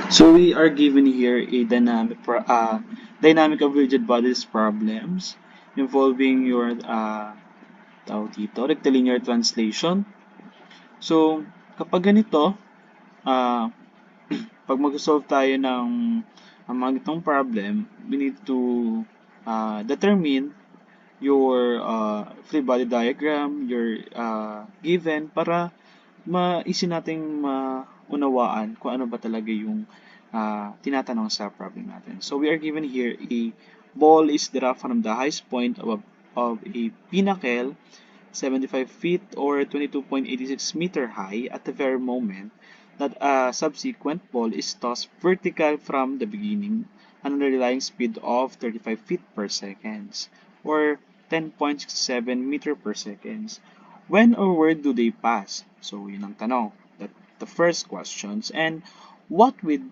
So we are given here a dynamic of rigid bodies problems involving your tawag dito, rectilinear translation. So kapag ganito, ah, pag mag-solve tayo ng mga ganitong problem, we need to determine your free body diagram, your given para maisin nating maunawaan kung ano ba talaga yung tinatanong sa problem natin. So we are given here a ball is dropped from the highest point of a pinnacle 75 feet or 22.86 meter high at the very moment that a subsequent ball is tossed vertical from the beginning at an underlying speed of 35 feet per second or 10.67 meter per second. When or where do they pass? So, yun ang tanong. That the first questions. What with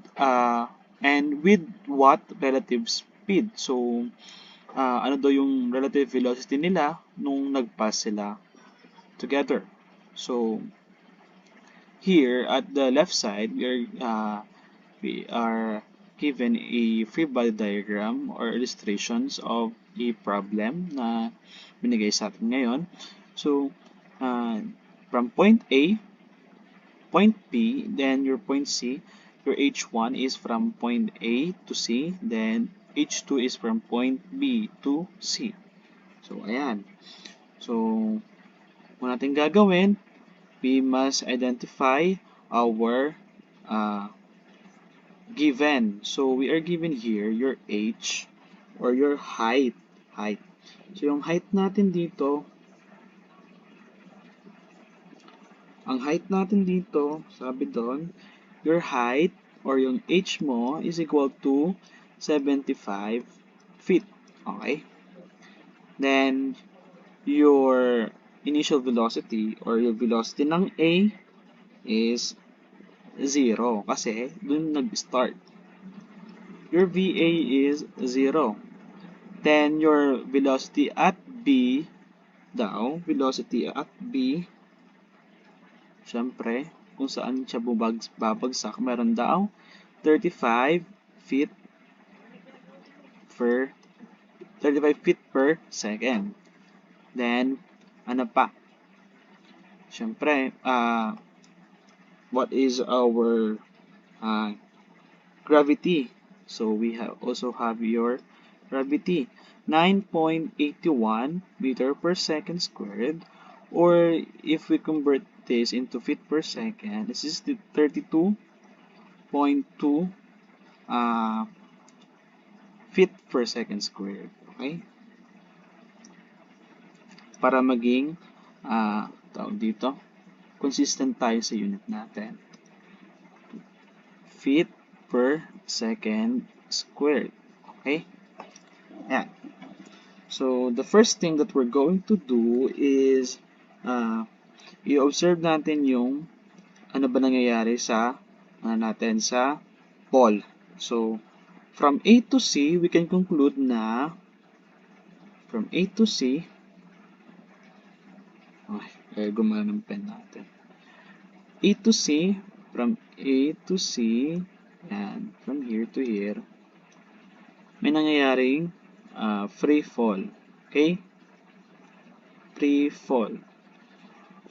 and with what relative speed? So, ano daw yung relative velocity nila nung nag-pass sila together. So, here at the left side, we are given a free body diagram or illustrations of a problem na binigay sa atin ngayon. So, uh, from point A, point B, then your point C, your H1 is from point A to C, then H2 is from point B to C. So, ayan. So, kung natin gagawin, we must identify our uh, given. So, we are given here your H or your height. Height. So, yung height natin dito, ang height natin dito, sabi doon, your height or yung H mo is equal to 75 feet. Okay? Then, your initial velocity or your velocity ng A is 0 kasi dun nag-start. Your VA is 0. Then, your velocity at B velocity at B, syempre, kung saan siya babagsak, meron daw 35 feet per 35 feet per second. Then, ano pa? Syempre, what is our gravity? So, we also have your gravity. 9.81 meter per second squared, or if we convert this into feet per second, this is the 32.2 feet per second squared. Okay? Para maging tawag dito, consistent tayo sa unit natin. Feet per second squared. Okay? Yan. So, the first thing that we're going to do is i-observe natin yung ano ba nangyayari sa natin sa ball. So, from A to C, we can conclude na from A to C, gumana ng pen natin. A to C, from A to C, and from here to here, may nangyayaring free fall. Okay? Free fall.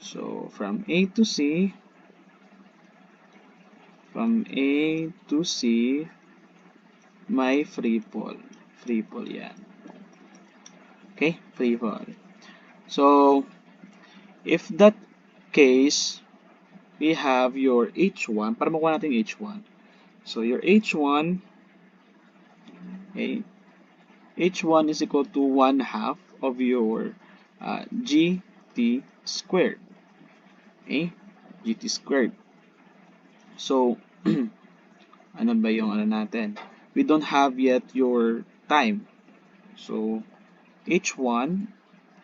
So, from A to C, may free fall. Free fall yan. Okay? Free fall. So, if that case, we have your H1, para makuha natin H1. So, your H1, okay, H1 is equal to 1/2 of your GT squared. Okay? GT squared. So, ano ba yung ano natin? We don't have yet your time. So, H1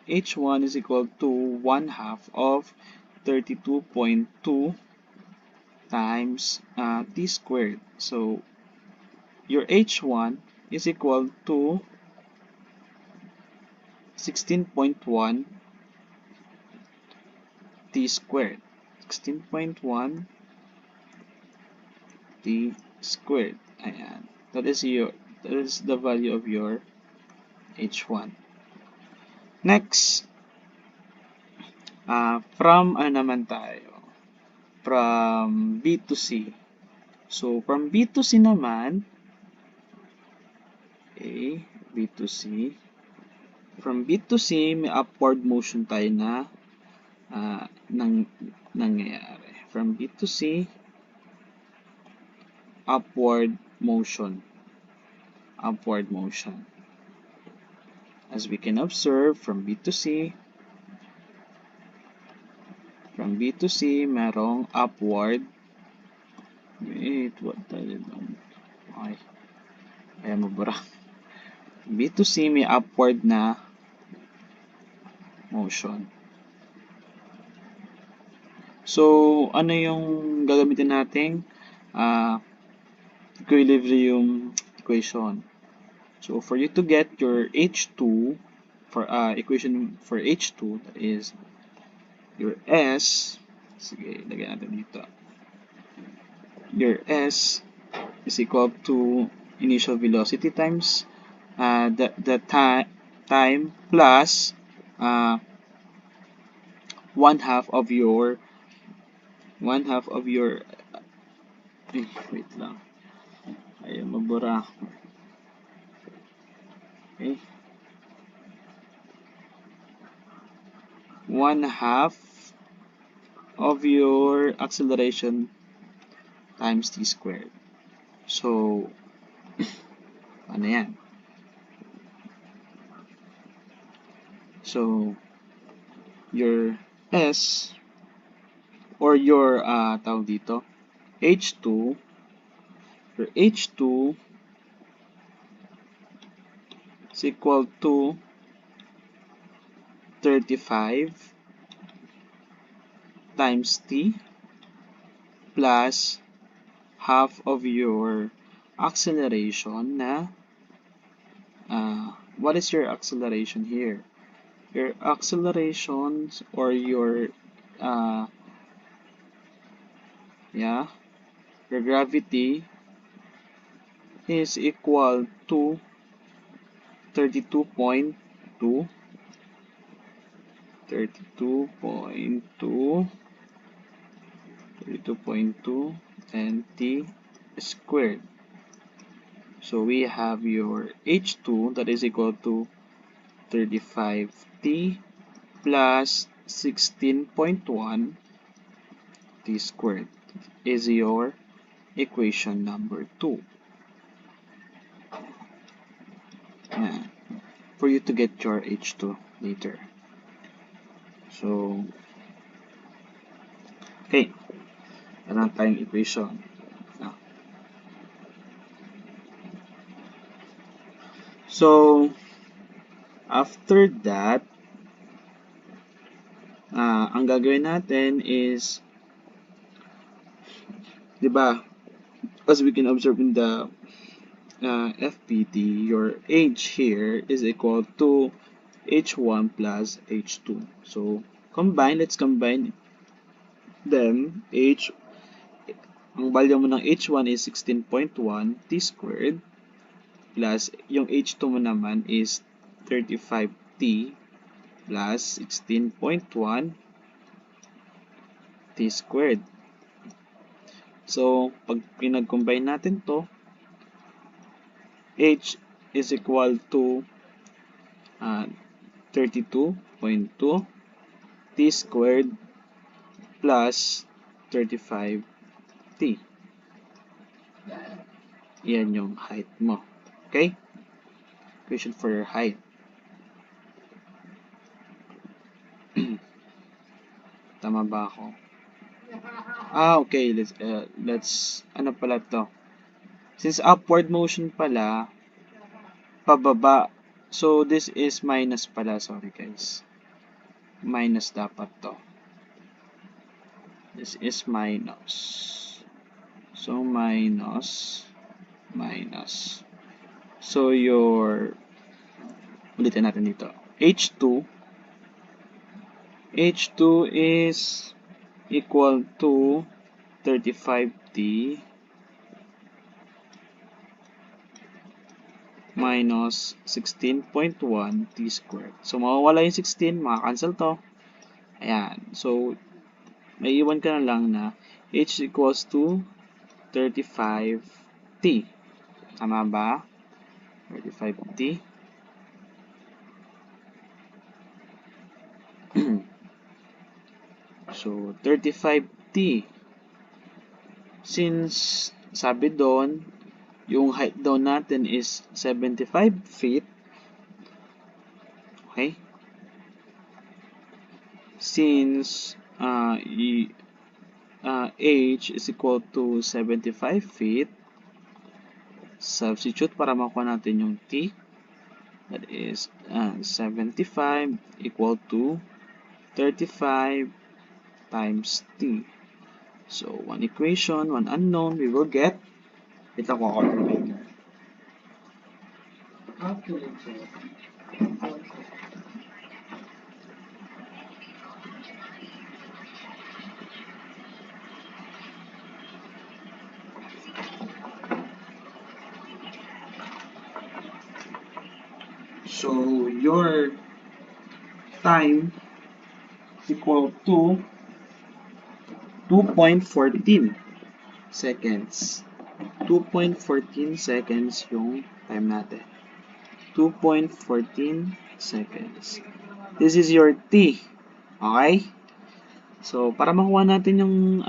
is equal to 1/2 of 32.2 times t squared. So, your H1 is equal to 16.1 t squared. 16.1 t squared. Ayan. That is the value of your h1. Next, from ano naman tayo? From B to C. So, from B to C naman, okay, B to C. From B to C, may upward motion tayo na nangyayari. From B to C, upward motion. Upward motion. As we can observe, from B to C, merong upward. Wait, what tayo doon? Okay. Kaya mabura. B to C, may upward na motion. So, ano yung gagamitin nating equilibrium equation? So, for you to get your H2, for equation for H2, that is your S, sige, lagyan natin dito. Your S is equal to initial velocity times the time plus 1/2 of your wait lang, ayaw mabura. Okay, 1/2 of your acceleration times t squared. So, ano yan? So, your S or your tawag dito, H2, your H2 is equal to 35 times t plus half of your acceleration na what is your acceleration here? Your accelerations or your your gravity is equal to 32.2 and t squared. So we have your H2 that is equal to 35t plus 16.1 t squared is your equation number 2. For you to get your H2 later. So, okay. Meron tayong equation. So, after that, ang gagawin natin is, di ba, as we can observe in the FPT, your H here is equal to H1 plus H2. So, let's combine them. Ang value mo ng H1 is 16.1 t squared plus yung H2 mo naman is 35t plus 16.1 t squared. So, pag pinag-combine natin to, H is equal to 32.2 t squared plus 35t. Yan yung height mo. Okay? Equation for your height. Tama ba ako? Okay. Let's ano pala to? Since upward motion pala, pababa. So, this is minus pala. Sorry, guys. Minus dapat to. This is minus. So, minus. So, ulitin natin dito. H2 is equal to 35t minus 16.1 t squared. So, mawawala yung 16, makakancel to. Ayan. So, may iwan ka na lang na h equals to 35t. Tama ba? 35t. So, 35t. Since, sabi doon, yung height daw natin is 75 feet. Okay? Since h is equal to 75 feet, substitute para makuha natin yung t. That is 75 equal to 35 times t. So, one equation, one unknown, we will get. Ito ko calculator. So, your time is equal to 2.14 seconds. 2.14 seconds yung time natin. 2.14 seconds. This is your t. Okay? So, para makuha natin yung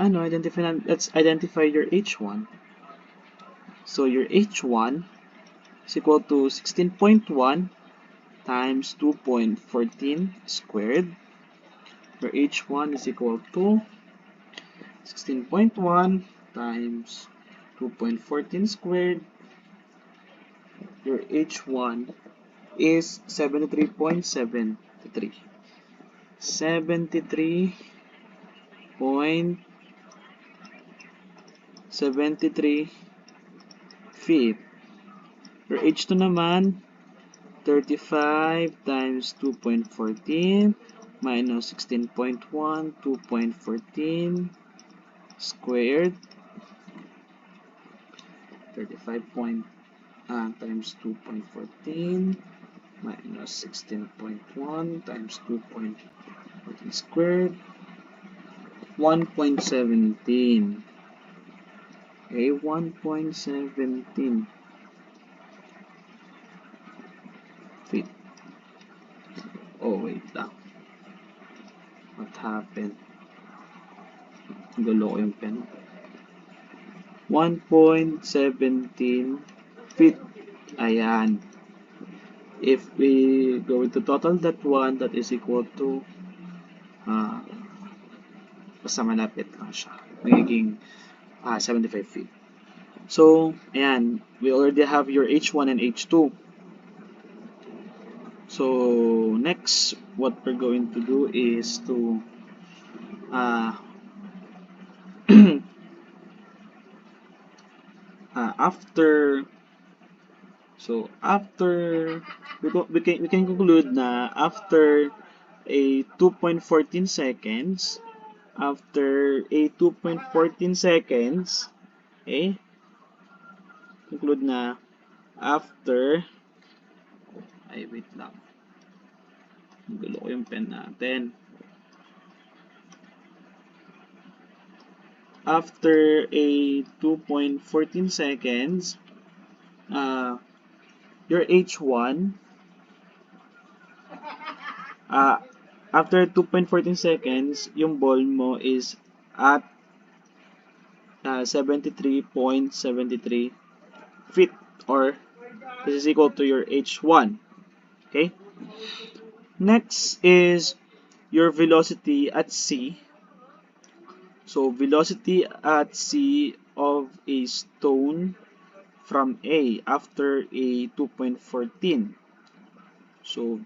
let's identify your h1. So, your h1 is equal to 16.1 times 2.14 squared. Your h1 is equal to 16.1 times 2.14 squared. Your h1 is 73.73. 73.73 feet. Your h2 naman, 35 times 2.14 minus 16.1, 2.14 squared. 35 times 2.14 minus 16.1 times 2.14 squared. 1.17. Okay, 1.17 feet. Oh, wait lang. What happened? Gulo ko yung pen. 1.17 feet. Ayan. If we go into total that one, that is equal to basta malapit lang siya. Magiging 75 feet. So, ayan. We already have your H1 and H2. So, next, what we're going to do is to after we can conclude na after a 2.14 seconds, okay, conclude na after, wait lang, gulo ko yung pen natin. After a 2.14 seconds, your H1, after 2.14 seconds, yung ball mo is at 73.73 feet, or this is equal to your H1. Okay? Next is your velocity at C. So, velocity at C of a stone from A after a 2.14. So,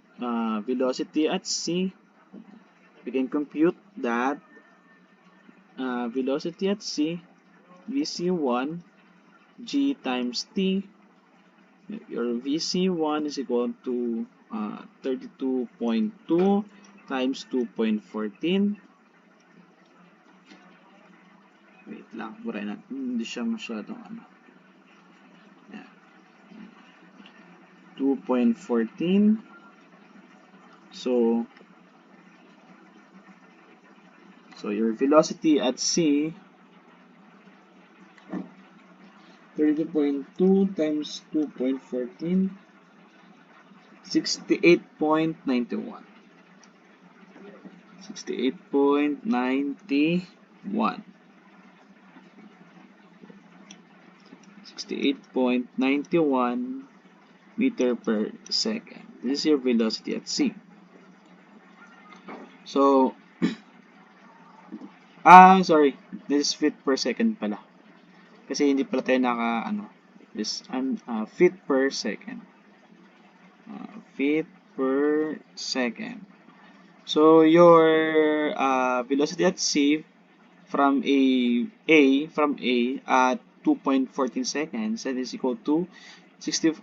velocity at C, we can compute that velocity at C, VC1, G times T. Your VC1 is equal to 32.2 times 2.14. Wait lang, buray natin. Hindi siya masyadong 2.14. So your velocity at c, 32.2 times 2.14, 68.91. 68.91. 68.91 meter per second. This is your velocity at c. So, sorry. This is feet per second pala. Kasi hindi pala tayo this feet per second. Feet per second. So, your velocity at c from A at 2.14 seconds, that is equal to 68